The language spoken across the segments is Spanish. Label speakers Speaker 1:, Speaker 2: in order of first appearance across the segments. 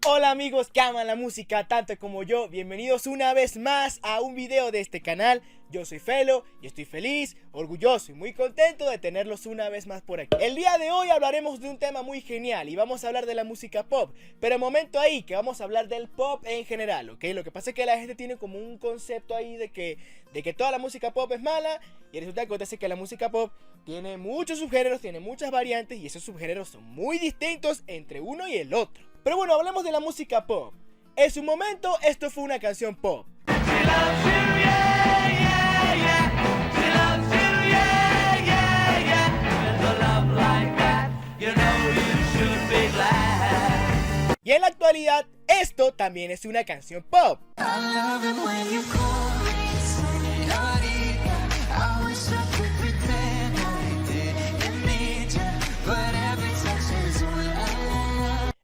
Speaker 1: Hola amigos que aman la música tanto como yo, bienvenidos una vez más a un video de este canal. Yo soy Felo y estoy feliz, orgulloso y muy contento de tenerlos una vez más por aquí. El día de hoy hablaremos de un tema muy genial y vamos a hablar de la música pop. Pero momento ahí que vamos a hablar del pop en general, ¿ok? Lo que pasa es que la gente tiene como un concepto ahí de que toda la música pop es mala, y resulta que acontece que la música pop tiene muchos subgéneros, tiene muchas variantes y esos subgéneros son muy distintos entre uno y el otro. Pero bueno, hablemos de la música pop. En su momento esto fue una canción pop. Y en la actualidad esto también es una canción pop.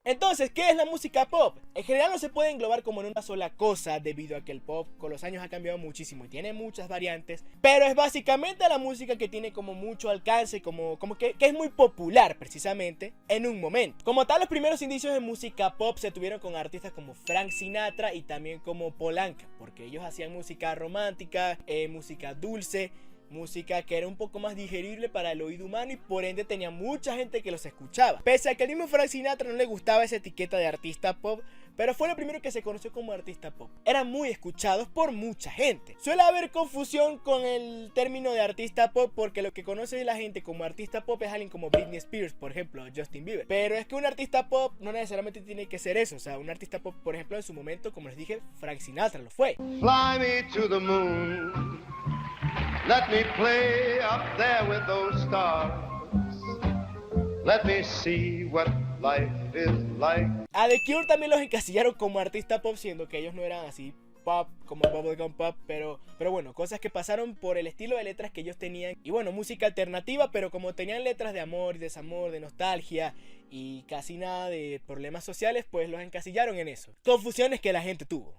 Speaker 1: Entonces, ¿qué es la música pop? En general no se puede englobar como en una sola cosa, debido a que el pop con los años ha cambiado muchísimo y tiene muchas variantes, pero es básicamente la música que tiene como mucho alcance, como que es muy popular precisamente en un momento. Como tal, los primeros indicios de música pop se tuvieron con artistas como Frank Sinatra y también como Paul Anka, porque ellos hacían música romántica, música dulce, música que era un poco más digerible para el oído humano y por ende tenía mucha gente que los escuchaba. Pese a que al mismo Frank Sinatra no le gustaba esa etiqueta de artista pop, pero fue lo primero que se conoció como artista pop. Eran muy escuchados por mucha gente. Suele haber confusión con el término de artista pop porque lo que conoce la gente como artista pop es alguien como Britney Spears, por ejemplo, Justin Bieber. Pero es que un artista pop no necesariamente tiene que ser eso. O sea, un artista pop, por ejemplo, en su momento, como les dije, Frank Sinatra lo fue.
Speaker 2: Fly me to the moon. Let me play up there with those stars. Let me see what life is like.
Speaker 1: A The Cure también los encasillaron como artista pop, siendo que ellos no eran así pop como bubblegum pop, pero bueno, cosas que pasaron por el estilo de letras que ellos tenían. Y bueno, música alternativa, pero como tenían letras de amor y desamor, de nostalgia y casi nada de problemas sociales, pues los encasillaron en eso. Confusiones que la gente tuvo.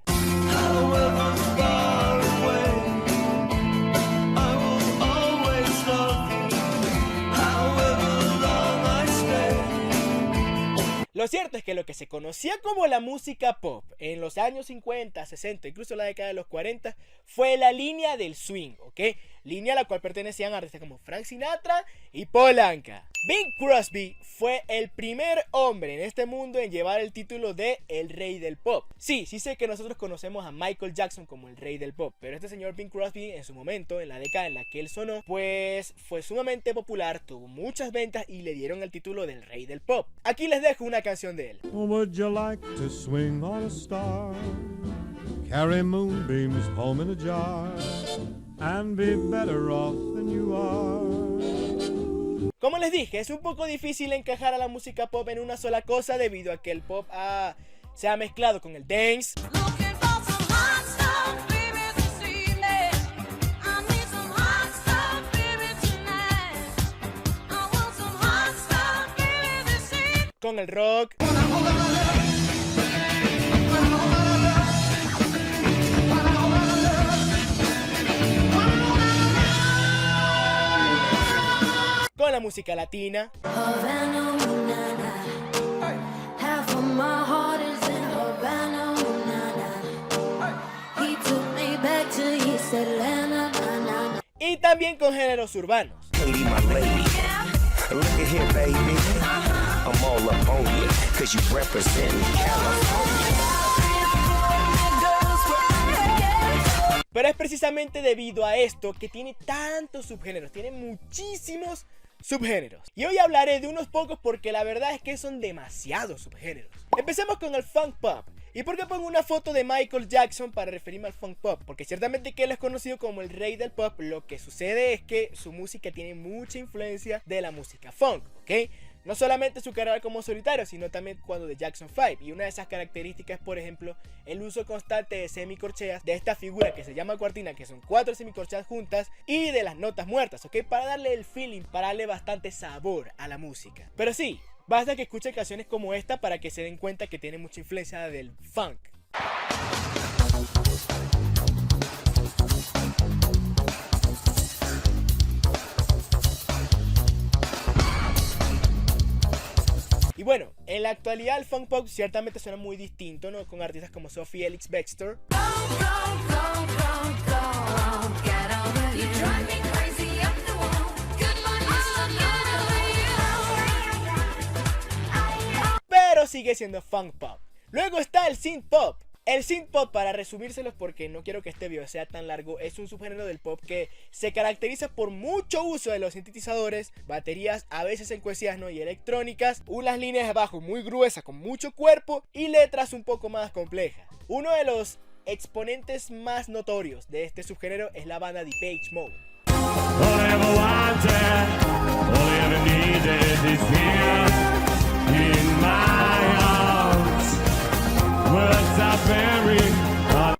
Speaker 1: Lo cierto es que lo que se conocía como la música pop en los años 50, 60, incluso la década de los 40, fue la línea del swing, ¿ok? Línea a la cual pertenecían artistas como Frank Sinatra y Paul Anka. Bing Crosby fue el primer hombre en este mundo en llevar el título de el rey del pop. Sí sé que nosotros conocemos a Michael Jackson como el rey del pop, pero este señor Bing Crosby en su momento, en la década en la que él sonó, pues fue sumamente popular, tuvo muchas ventas y le dieron el título del rey del pop. Aquí les dejo una canción de él.
Speaker 3: Would you like to swing on a star? Carry moonbeams home in a jar and be better off than you are.
Speaker 1: Como les dije, es un poco difícil encajar a la música pop en una sola cosa debido a que el pop se ha mezclado con el dance, con el rock, con la música latina, y también con géneros urbanos. Pero es precisamente debido a esto que tiene tantos subgéneros, tiene muchísimos subgéneros. Y hoy hablaré de unos pocos porque la verdad es que son demasiados subgéneros. Empecemos con el funk pop. ¿Y por qué pongo una foto de Michael Jackson para referirme al funk pop? Porque ciertamente que él es conocido como el rey del pop. Lo que sucede es que su música tiene mucha influencia de la música funk, ¿ok? No solamente su carrera como solitario, sino también cuando de Jackson 5. Y una de esas características es, por ejemplo, el uso constante de semicorcheas, de esta figura que se llama cuartina, que son 4 semicorcheas juntas, y de las notas muertas, ¿ok? Para darle el feeling, para darle bastante sabor a la música. Pero sí, basta que escuchen canciones como esta para que se den cuenta que tiene mucha influencia del funk. Y bueno, en la actualidad el funk pop ciertamente suena muy distinto, ¿no? Con artistas como Sophie Ellis Bextor. Pero sigue siendo funk pop. Luego está el synth pop. El synth pop, para resumírselos porque no quiero que este video sea tan largo, es un subgénero del pop que se caracteriza por mucho uso de los sintetizadores, baterías a veces secuencias, ¿no? Y electrónicas, unas líneas de bajo muy gruesas con mucho cuerpo y letras un poco más complejas. Uno de los exponentes más notorios de este subgénero es la banda Depeche Mode.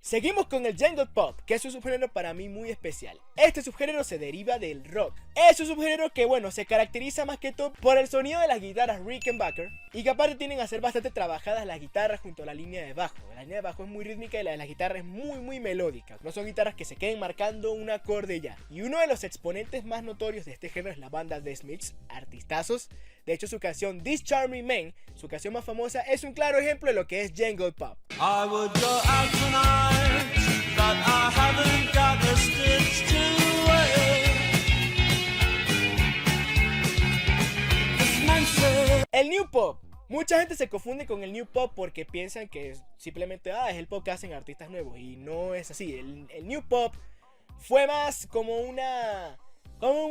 Speaker 1: Seguimos con el jungle pop, que es un subgénero para mí muy especial. Este subgénero se deriva del rock. Es un subgénero que, bueno, se caracteriza más que todo por el sonido de las guitarras Rickenbacker y que aparte tienen a ser bastante trabajadas las guitarras junto a la línea de bajo. La línea de bajo es muy rítmica y la de la guitarra es muy melódica. No son guitarras que se queden marcando un acorde ya. Y uno de los exponentes más notorios de este género es la banda The Smiths, artistazos. De hecho, su canción This Charming Man, su canción más famosa, es un claro ejemplo de lo que es jungle pop. I would go out tonight, but I haven't got a stitch to wear. El new pop. Mucha gente se confunde con el new pop porque piensan que simplemente es el pop que hacen artistas nuevos, y no es así. El new pop fue más como un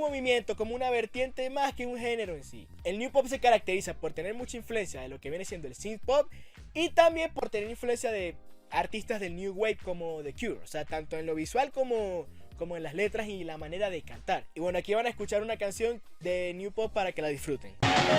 Speaker 1: movimiento, como una vertiente más que un género en sí. El new pop se caracteriza por tener mucha influencia de lo que viene siendo el synth pop y también por tener influencia de artistas del new wave como The Cure, o sea, tanto en lo visual como en las letras y la manera de cantar. Y bueno, aquí van a escuchar una canción de new pop para que la disfruten.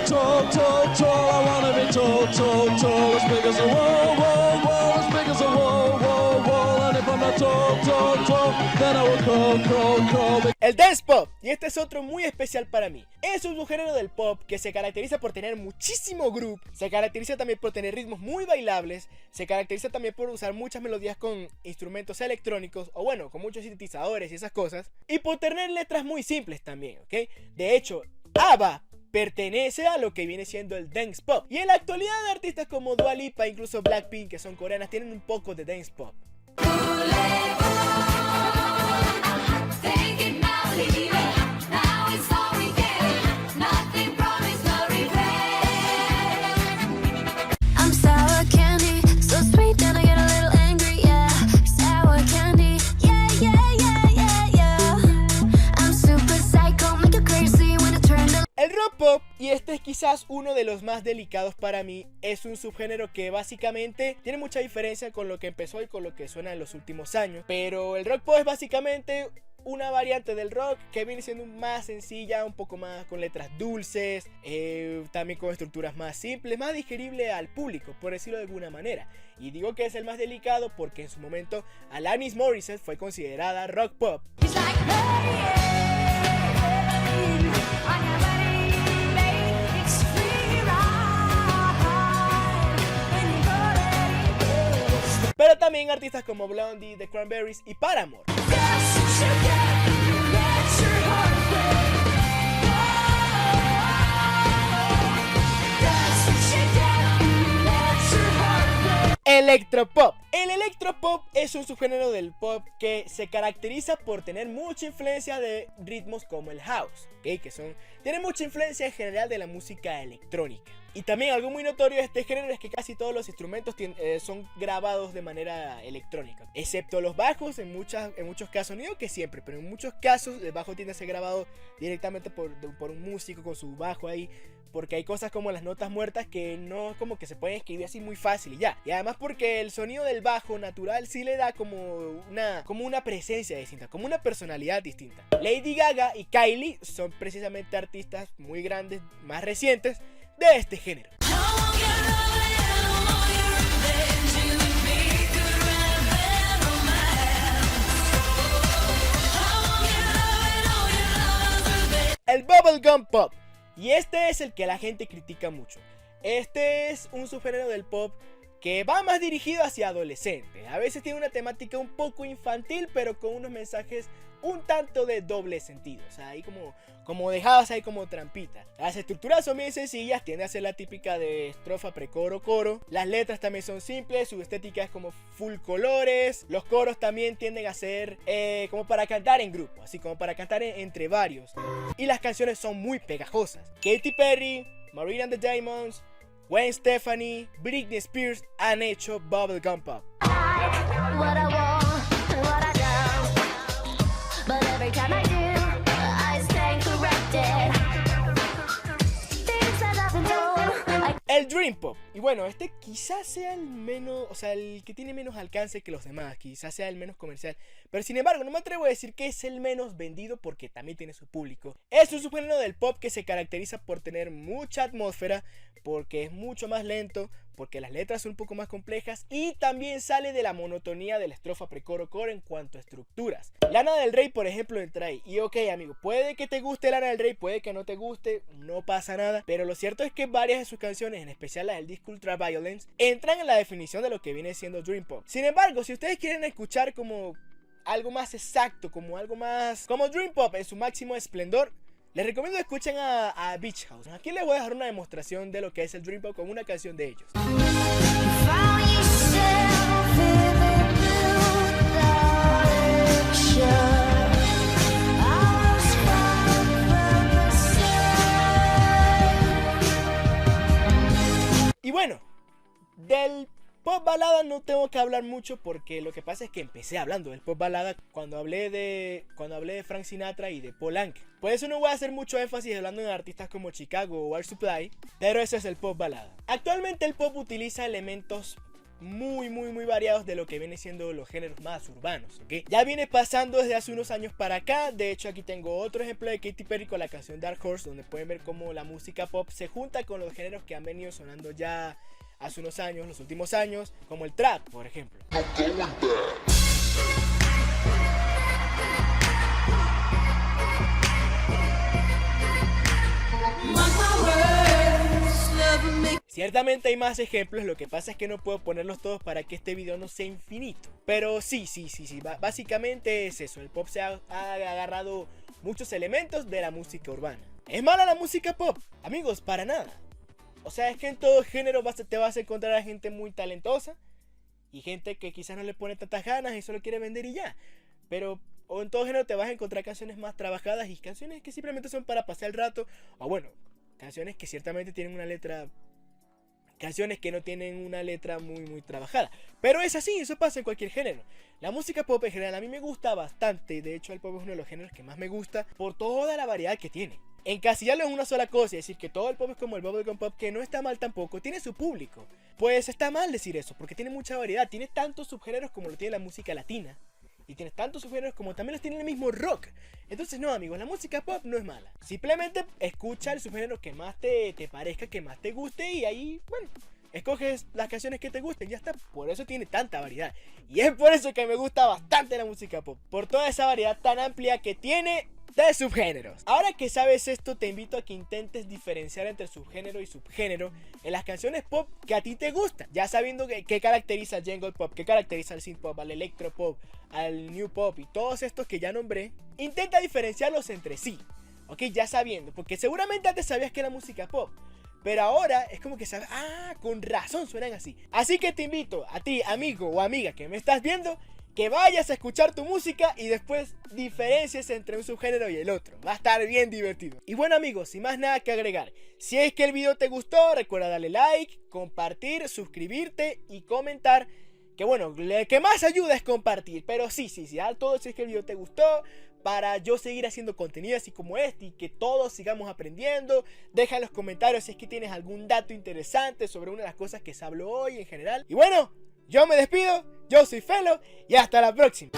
Speaker 1: Tall, tall, tall, I wanna be tall, tall, tall, as big as a wall, wall, wall, as big as a wall, wall, wall, and if I'm not tall, tall, tall, then I will crawl, crawl, crawl. El dance pop, y este es otro muy especial para mí. Es un subgénero del pop que se caracteriza por tener muchísimo groove, se caracteriza también por tener ritmos muy bailables, se caracteriza también por usar muchas melodías con instrumentos electrónicos, o bueno, con muchos sintetizadores y esas cosas, y por tener letras muy simples también, ¿ok? De hecho, ABBA pertenece a lo que viene siendo el dance pop. Y en la actualidad artistas como Dua Lipa, incluso Blackpink, que son coreanas, tienen un poco de dance pop. Y este es quizás uno de los más delicados para mí. Es un subgénero que básicamente tiene mucha diferencia con lo que empezó y con lo que suena en los últimos años. Pero el rock pop es básicamente una variante del rock que viene siendo más sencilla, un poco más con letras dulces, también con estructuras más simples, más digerible al público, por decirlo de alguna manera. Y digo que es el más delicado porque en su momento Alanis Morissette fue considerada rock pop. Pero también artistas como Blondie, The Cranberries y Paramore. Electropop. El electropop es un subgénero del pop que se caracteriza por tener mucha influencia de ritmos como el house, ¿okay? Tiene mucha influencia en general de la música electrónica. Y también algo muy notorio de este género es que casi todos los instrumentos son grabados de manera electrónica, excepto los bajos. En muchos casos, no digo que siempre, pero en muchos casos el bajo tiende a ser grabado directamente por un músico con su bajo ahí, porque hay cosas como las notas muertas que no como que se pueden escribir así muy fácil y ya. Y además porque el sonido del bajo natural sí le da como una presencia distinta, como una personalidad distinta. Lady Gaga y Kylie son precisamente artistas muy grandes, más recientes de este género. El bubblegum pop. Y este es el que la gente critica mucho. Este es un subgénero del pop que va más dirigido hacia adolescentes. A veces tiene una temática un poco infantil, pero con unos mensajes un tanto de doble sentido. O sea, ahí como dejadas ahí como trampitas. Las estructuras son bien sencillas, tiende a ser la típica de estrofa, precoro, coro. Las letras también son simples, su estética es como full colores. Los coros también tienden a ser como para cantar en grupo, así como para cantar entre varios. Y las canciones son muy pegajosas. Katy Perry, Marina and the Diamonds, Gwen Stefani, Britney Spears han hecho Bubblegum Pop.
Speaker 4: What I want, what I don't, but every time I do, I stand corrected. Things that I've been told,
Speaker 1: El Dream Pop. Y bueno, este quizás sea el menos, o sea, el que tiene menos alcance que los demás, quizás sea el menos comercial, pero sin embargo no me atrevo a decir que es el menos vendido porque también tiene su público. Es un subgénero del pop que se caracteriza por tener mucha atmósfera, porque es mucho más lento, porque las letras son un poco más complejas y también sale de la monotonía de la estrofa precoro coro en cuanto a estructuras. Lana del Rey, por ejemplo, entra ahí. Y ok, amigo, puede que te guste Lana del Rey, puede que no te guste, no pasa nada, pero lo cierto es que varias de sus canciones, en especial las del disco Ultraviolence, entran en la definición de lo que viene siendo Dream Pop. Sin embargo, si ustedes quieren escuchar como algo más exacto, como algo más como Dream Pop en su máximo esplendor, les recomiendo que escuchen a Beach House. Aquí les voy a dejar una demostración de lo que es el Dream Pop con una canción de ellos.
Speaker 4: found yourself in a new direction. I was far from the same.
Speaker 1: Y bueno, del pop balada no tengo que hablar mucho porque lo que pasa es que empecé hablando del pop balada cuando hablé de Frank Sinatra y de Paul Anka. Por eso no voy a hacer mucho énfasis hablando de artistas como Chicago o Air Supply, pero ese es el pop balada. Actualmente el pop utiliza elementos muy variados de lo que viene siendo los géneros más urbanos, ¿ok? Ya viene pasando desde hace unos años para acá. De hecho, aquí tengo otro ejemplo de Katy Perry con la canción Dark Horse, donde pueden ver cómo la música pop se junta con los géneros que han venido sonando ya hace unos años, los últimos años, como el trap, por ejemplo. Ciertamente hay más ejemplos, lo que pasa es que no puedo ponerlos todos para que este video no sea infinito. Pero sí, básicamente es eso, el pop se ha agarrado muchos elementos de la música urbana. ¿Es mala la música pop? Amigos, para nada. O sea, es que en todo género te vas a encontrar a gente muy talentosa y gente que quizás no le pone tantas ganas y solo quiere vender y ya. Pero o en todo género te vas a encontrar canciones más trabajadas y canciones que simplemente son para pasar el rato. O bueno, canciones que ciertamente tienen una letra... Canciones que no tienen una letra muy trabajada. Pero es así, eso pasa en cualquier género. La música pop en general a mí me gusta bastante. De hecho, el pop es uno de los géneros que más me gusta por toda la variedad que tiene. Encasillarlo en una sola cosa y decir que todo el pop es como el bubblegum pop, que no está mal tampoco, tiene su público. Pues está mal decir eso, porque tiene mucha variedad. Tiene tantos subgéneros como lo tiene la música latina. Y tienes tantos subgéneros como también los tiene el mismo rock. Entonces no, amigos, la música pop no es mala. Simplemente escucha el subgénero que más te parezca, que más te guste. Y ahí, bueno, escoges las canciones que te gusten, ya está. Por eso tiene tanta variedad. Y es por eso que me gusta bastante la música pop, por toda esa variedad tan amplia que tiene de subgéneros. Ahora que sabes esto, te invito a que intentes diferenciar entre subgénero y subgénero en las canciones pop que a ti te gustan. Ya sabiendo qué caracteriza al jungle pop, qué caracteriza al synth pop, al electro pop, al new pop y todos estos que ya nombré, intenta diferenciarlos entre sí. Ok, ya sabiendo, porque seguramente antes sabías que era música pop, pero ahora es como que sabes, con razón suenan así. Así que te invito a ti, amigo o amiga que me estás viendo, que vayas a escuchar tu música y después diferencies entre un subgénero y el otro. Va a estar bien divertido. Y bueno, amigos, sin más nada que agregar, si es que el video te gustó, recuerda darle like, compartir, suscribirte y comentar. Que bueno, lo que más ayuda es compartir. Pero sí, haz todo si es que el video te gustó, para yo seguir haciendo contenido así como este y que todos sigamos aprendiendo. Deja en los comentarios si es que tienes algún dato interesante sobre una de las cosas que se habló hoy en general. Y bueno, yo me despido, yo soy Felo y hasta la próxima.